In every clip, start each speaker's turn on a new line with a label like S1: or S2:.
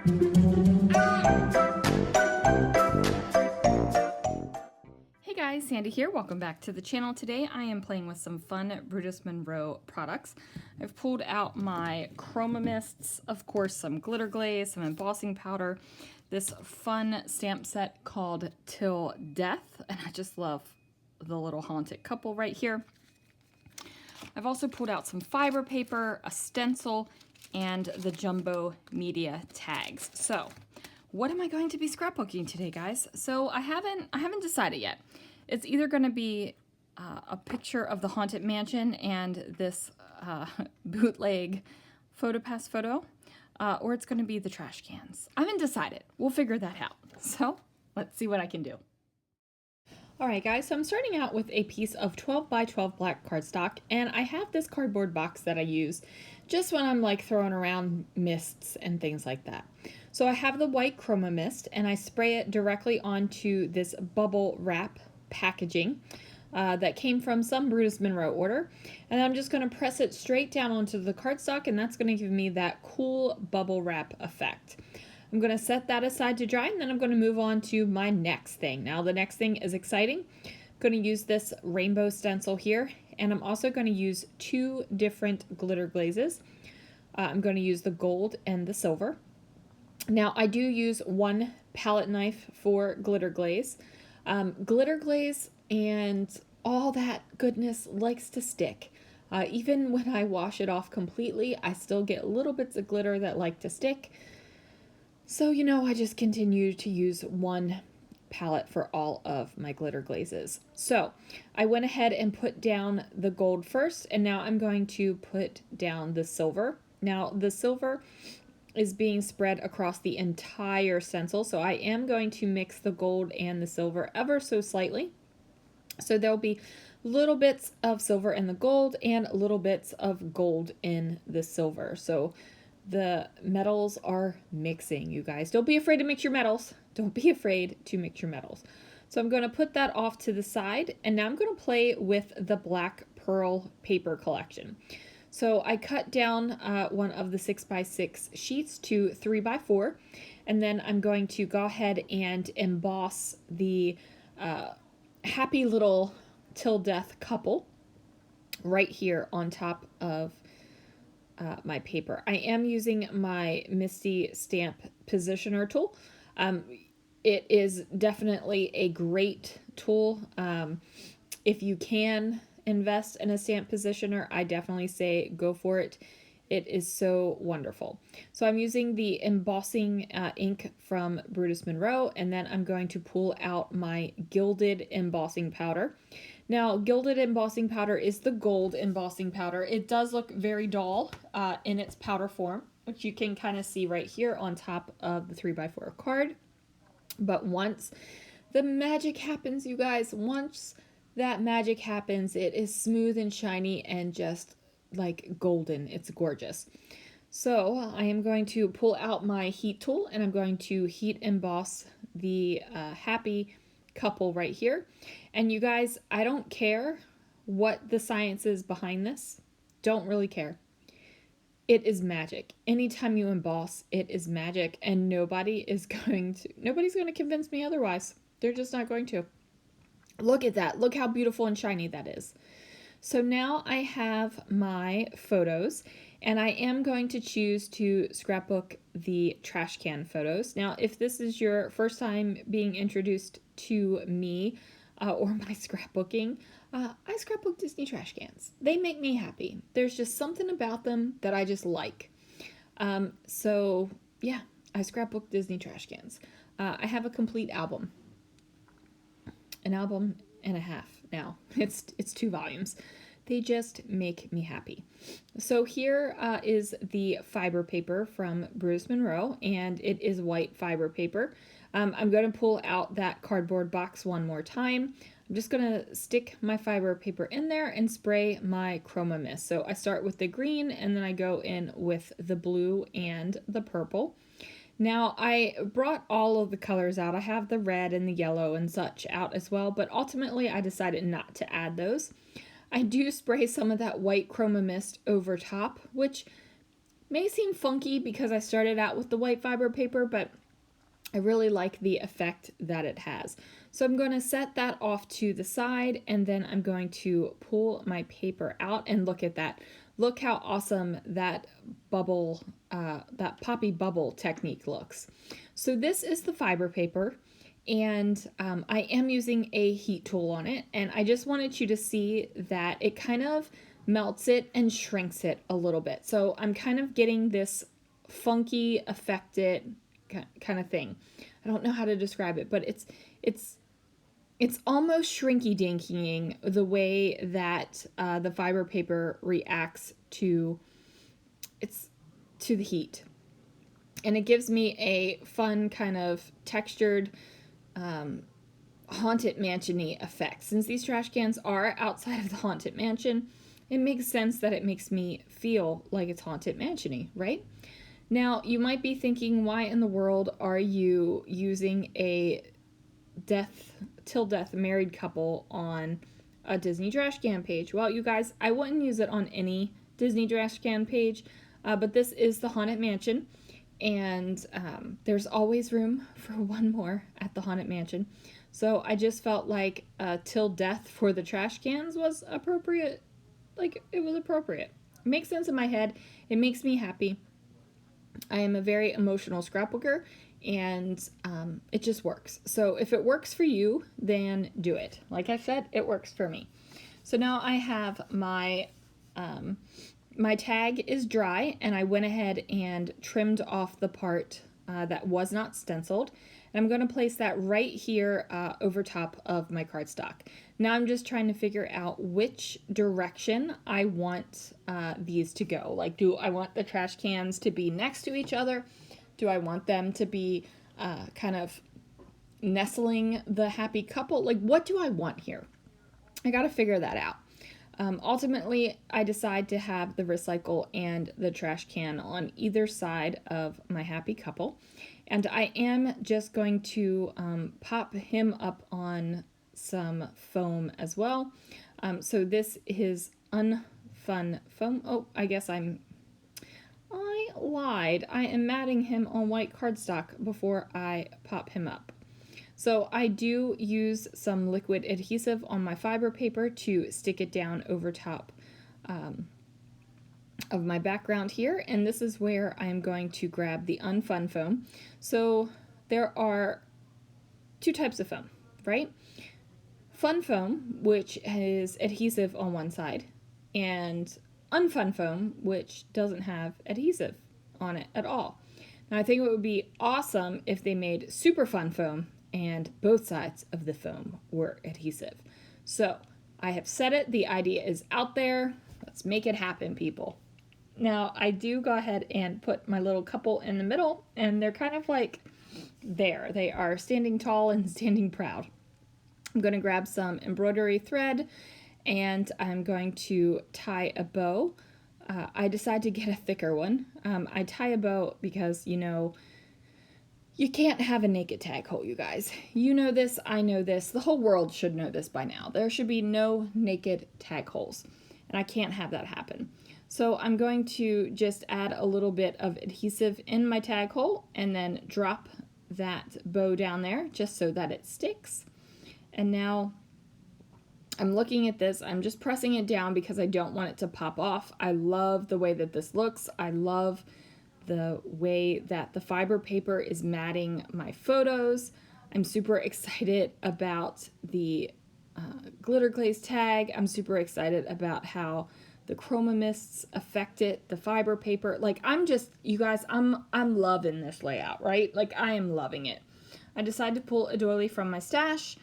S1: Hey guys, Sandy here. Welcome back to the channel. Today I am playing with some fun Brutus Monroe products. I've pulled out my Chroma Mists, of course some Glitter Glaze, some embossing powder, this fun stamp set called Til Death, and I just love the little haunted couple right here. I've also pulled out some fiber paper, a stencil, and the jumbo media tags. So what am I going to be scrapbooking today, guys? So I haven't decided yet. It's either going to be a picture of the Haunted Mansion and this bootleg PhotoPass photo, or it's going to be the trash cans. I haven't decided. We'll figure that out. So let's see what I can do. All right, guys, so I'm starting out with a piece of 12 by 12 black cardstock, and I have this cardboard box that I use just when I'm like throwing around mists and things like that. So I have the white Chroma Mist, and I spray it directly onto this bubble wrap packaging that came from some Brutus Monroe order, and I'm just going to press it straight down onto the cardstock, and that's going to give me that cool bubble wrap effect. I'm going to set that aside to dry, and then I'm going to move on to my next thing. Now the next thing is exciting. I'm going to use this rainbow stencil here, and I'm also going to use two different glitter glazes. I'm going to use the gold and the silver. Now I do use one palette knife for glitter glaze. Glitter glaze and all that goodness likes to stick. Even when I wash it off completely, I still get little bits of glitter that like to stick. So, you know, I just continue to use one palette for all of my glitter glazes. So I went ahead and put down the gold first, and now I'm going to put down the silver. Now the silver is being spread across the entire stencil, so I am going to mix the gold and the silver ever so slightly. So there'll be little bits of silver in the gold and little bits of gold in the silver. So the metals are mixing, you guys. Don't be afraid to mix your metals. Don't be afraid to mix your metals. So I'm going to put that off to the side, and now I'm going to play with the black pearl paper collection. So I cut down one of the 6x6 sheets to 3x4, and then I'm going to go ahead and emboss the happy little Til Death couple right here on top of my paper. I am using my Misty Stamp Positioner tool. It is definitely a great tool. If you can invest in a stamp positioner, I definitely say go for it. It is so wonderful. So I'm using the embossing ink from Brutus Monroe, and then I'm going to pull out my Gilded Embossing powder. Now, Gilded Embossing powder is the gold embossing powder. It does look very dull in its powder form, which you can kind of see right here on top of the 3x4 card. But once the magic happens, you guys, once that magic happens, it is smooth and shiny and just like golden. It's gorgeous. So I am going to pull out my heat tool, and I'm going to heat emboss the happy couple right here. And you guys, I don't care what the science is behind this. Don't really care. It is magic. Anytime you emboss, it is magic, and nobody's going to convince me otherwise. They're just not going to. Look at that. Look how beautiful and shiny that is. So now I have my photos, and I am going to choose to scrapbook the trash can photos. Now, if this is your first time being introduced to me or my scrapbooking, I scrapbook Disney trash cans. They make me happy. There's just something about them that I just like. So yeah, I scrapbook Disney trash cans. I have a complete album. An album and a half now. It's 2 volumes. They just make me happy. So here is the fiber paper from Brutus Monroe, and it is white fiber paper. I'm going to pull out that cardboard box one more time. I'm just going to stick my fiber paper in there and spray my Chroma Mist. So I start with the green, and then I go in with the blue and the purple. Now, I brought all of the colors out. I have the red and the yellow and such out as well, but ultimately I decided not to add those. I do spray some of that white Chroma Mist over top, which May seem funky because I started out with the white fiber paper, but I really like the effect that it has. So I'm going to set that off to the side, and then I'm going to pull my paper out and look at that. Look how awesome that bubble, that poppy bubble technique looks. So this is the fiber paper, and I am using a heat tool on it, and I just wanted you to see that it kind of melts it and shrinks it a little bit. So I'm kind of getting this funky affected kind of thing. I don't know how to describe it, but it's almost shrinky dinkying the way that the fiber paper reacts to the heat, and it gives me a fun kind of textured haunted mansion-y effect. Since these trash cans are outside of the haunted mansion, it makes sense that it makes me feel like it's haunted mansion-y, right? Now, you might be thinking, why in the world are you using a Til Death married couple on a Disney trash can page? Well, you guys, I wouldn't use it on any Disney trash can page, but this is the Haunted Mansion, and there's always room for one more at the Haunted Mansion. So I just felt like Til Death for the trash cans was appropriate. Like, it was appropriate. It makes sense in my head. It makes me happy. I am a very emotional scrapbooker, and it just works. So if it works for you, then do it. Like I said, it works for me. So now I have my my tag is dry, and I went ahead and trimmed off the part that was not stenciled. And I'm going to place that right here over top of my cardstock. Now I'm just trying to figure out which direction I want these to go. Like, do I want the trash cans to be next to each other? Do I want them to be kind of nestling the happy couple? Like, what do I want here? I got to figure that out. Ultimately, I decide to have the recycle and the trash can on either side of my happy couple. And I am just going to pop him up on some foam as well. So this is unfun foam. Oh, I guess I lied. I am matting him on white cardstock before I pop him up. So I do use some liquid adhesive on my fiber paper to stick it down over top of my background here, and this is where I'm going to grab the unfun foam. So there are two types of foam, right? Fun foam, which is adhesive on one side, and unfun foam, which doesn't have adhesive on it at all. Now I think it would be awesome if they made super fun foam and both sides of the foam were adhesive. So I have said it, the idea is out there. Let's make it happen, people. Now I do go ahead and put my little couple in the middle, and they're kind of like there. They are standing tall and standing proud. I'm going to grab some embroidery thread, and I'm going to tie a bow. I decided to get a thicker one. I tie a bow because, you know, you can't have a naked tag hole, you guys. You know this, I know this, the whole world should know this by now. There should be no naked tag holes, and I can't have that happen. So I'm going to just add a little bit of adhesive in my tag hole and then drop that bow down there just so that it sticks. And now I'm looking at this, I'm just pressing it down because I don't want it to pop off. I love the way that this looks. I love the way that the fiber paper is matting my photos. I'm super excited about the glitter glaze tag. I'm super excited about how the Chroma Mists affected the fiber paper. Like, I'm just, you guys, I'm loving this layout, right? Like, I am loving it. I decided to pull a doily from my stash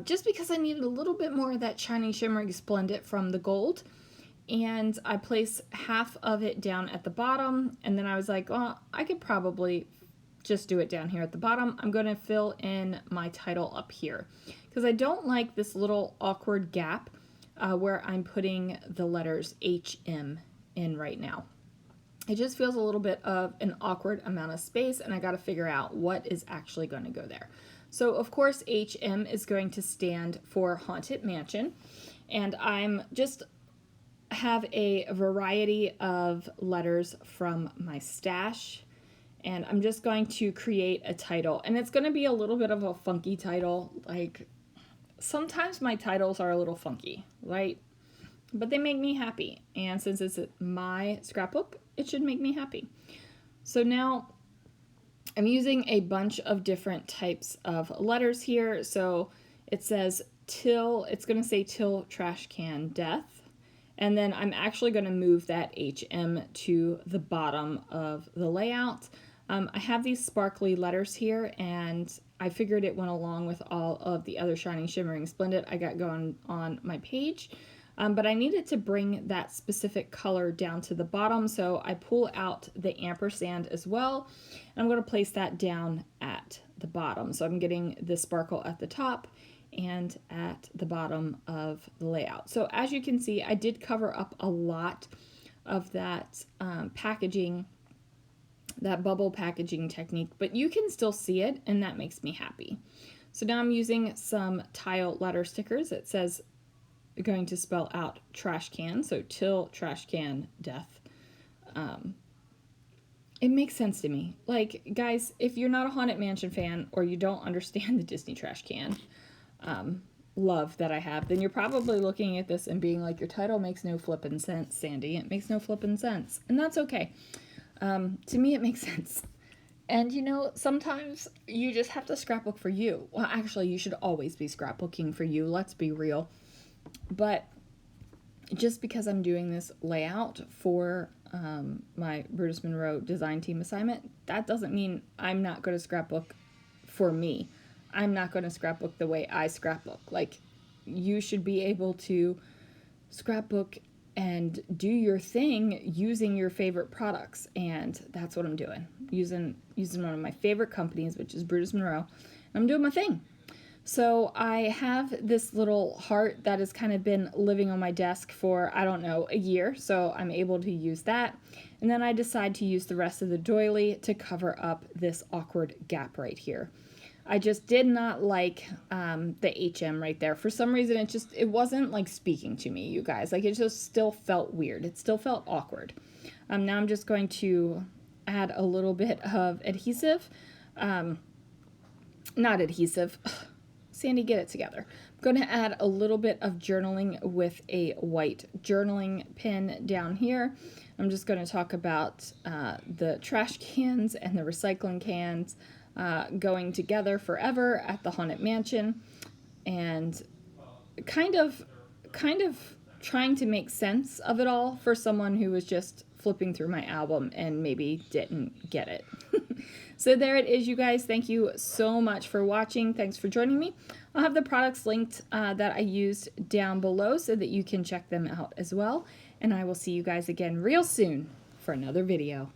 S1: just because I needed a little bit more of that shiny, shimmering, splendid from the gold. And I place half of it down at the bottom, and then I was like, well, I could probably just do it down here at the bottom. I'm going to fill in my title up here because I don't like this little awkward gap where I'm putting the letters HM in right now. It just feels a little bit of an awkward amount of space, and I got to figure out what is actually going to go there. So of course HM is going to stand for Haunted Mansion, and I'm just I have a variety of letters from my stash, and I'm just going to create a title, and it's going to be a little bit of a funky title. Like, sometimes my titles are a little funky, right? But they make me happy, and since it's my scrapbook, it should make me happy. So now I'm using a bunch of different types of letters here. So it says Til, it's going to say Til Trashcan Death. And then I'm actually going to move that HM to the bottom of the layout. I have these sparkly letters here, and I figured it went along with all of the other Shining, Shimmering, Splendid I got going on my page. But I needed to bring that specific color down to the bottom, so I pull out the ampersand as well, and I'm going to place that down at the bottom. So I'm getting the sparkle at the top and at the bottom of the layout. So as you can see, I did cover up a lot of that packaging, that bubble packaging technique, but you can still see it, and that makes me happy. So now I'm using some tile letter stickers. It says, going to spell out trash can, so Til Trashcan Death. It makes sense to me. Like, guys, if you're not a Haunted Mansion fan, or you don't understand the Disney trash can love that I have, then you're probably looking at this and being like, your title makes no flippin' sense, Sandy. It makes no flippin' sense. And that's okay. To me, it makes sense. And you know, sometimes you just have to scrapbook for you. Well, actually, you should always be scrapbooking for you. Let's be real. But just because I'm doing this layout for my Brutus Monroe design team assignment, that doesn't mean I'm not going to scrapbook for me. I'm not going to scrapbook the way I scrapbook. Like, you should be able to scrapbook and do your thing using your favorite products, and that's what I'm doing. Using one of my favorite companies, which is Brutus Monroe, and I'm doing my thing. So I have this little heart that has kind of been living on my desk for, I don't know, a year, so I'm able to use that. And then I decide to use the rest of the doily to cover up this awkward gap right here. I just did not like the HM right there. For some reason, it wasn't like speaking to me, you guys. Like, it just still felt weird. It still felt awkward. Now I'm just going to add a little bit of adhesive. Not adhesive. Sandy, get it together. I'm going to add a little bit of journaling with a white journaling pen down here. I'm just going to talk about the trash cans and the recycling cans going together forever at the Haunted Mansion, and kind of trying to make sense of it all for someone who was just flipping through my album and maybe didn't get it. So there it is, you guys. Thank you so much for watching. Thanks for joining me. I'll have the products linked that I used down below so that you can check them out as well. And I will see you guys again real soon for another video.